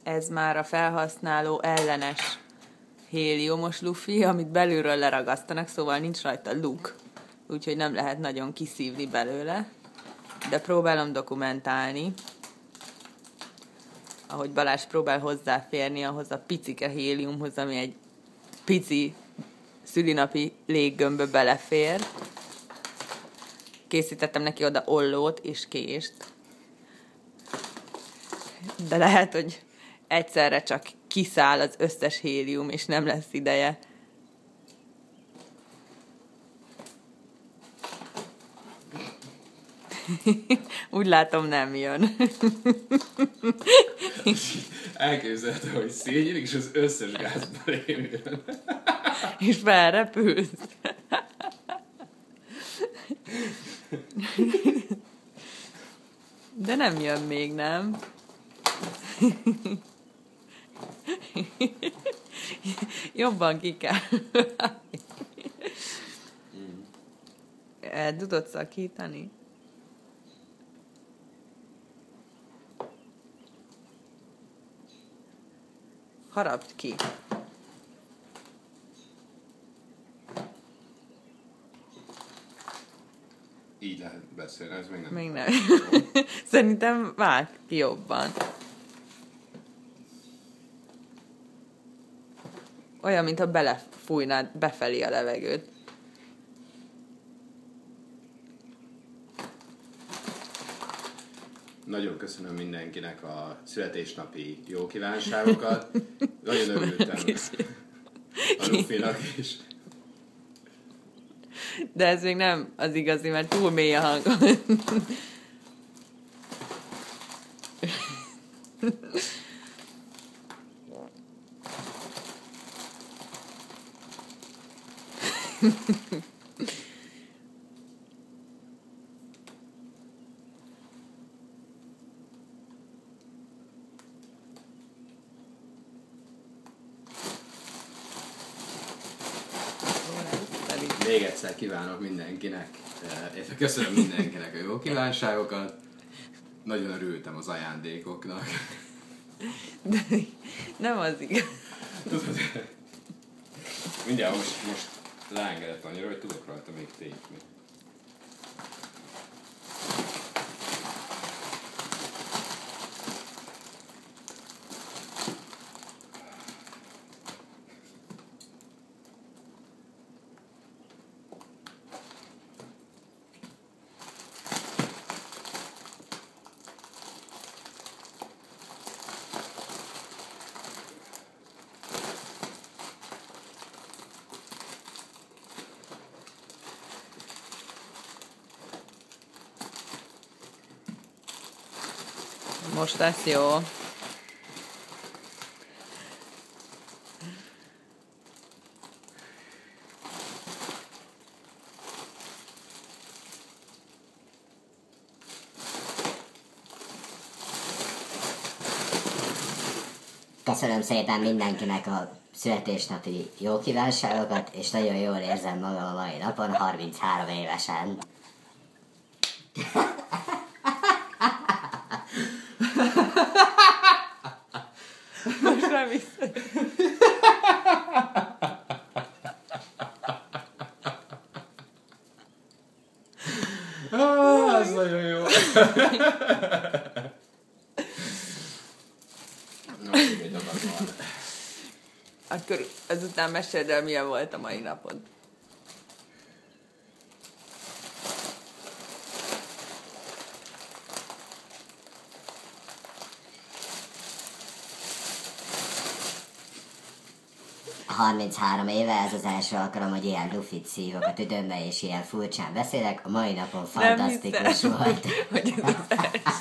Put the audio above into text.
Ez már a felhasználó ellenes héliumos lufi, amit belülről leragasztanak, szóval nincs rajta luk, úgyhogy nem lehet nagyon kiszívni belőle, de próbálom dokumentálni, ahogy Balázs próbál hozzáférni ahhoz a picike héliumhoz, ami egy pici szülinapi léggömbbe belefér. Készítettem neki oda ollót és kést, de lehet, hogy egyszerre csak kiszáll az összes hélium, és nem lesz ideje. Úgy látom, nem jön. Elképzelhető, hogy szégyellik, és az összes gázba lévő. És felrepülsz. De nem jön még, nem? Jobban ki kell. El tudod szakítani? Harapd ki. Így lehet beszélni, ez még nem. Még nem. Szerintem vág ki jobban. Olyan, mintha belefújnád befelé a levegőt. Nagyon köszönöm mindenkinek a születésnapi jó kívánságokat. Nagyon örültem a Lufinak is. De ez még nem az igazi, mert túl mély a hang. Még egyszer kívánok mindenkinek, köszönöm mindenkinek a jó kívánságokat. Nagyon örültem az ajándékoknak. De nem az igaz. Tudod, mindjárt most leengedett annyira, hogy tudok rajta még tépni. Most lesz jó. Köszönöm szépen mindenkinek a születésnapi jó kívánságokat, és nagyon jól érzem magam a mai napon, 33 évesen. Most nem hiszem. Ez nagyon jó. Na, még egy adag van. Akkor azután meséld el, milyen volt a mai napod. A 33 éve ez az első alkalom, hogy ilyen lufit szívok a tüdőmbe, és ilyen furcsán beszélek. A mai napon fantasztikus volt. Hogy ez az első.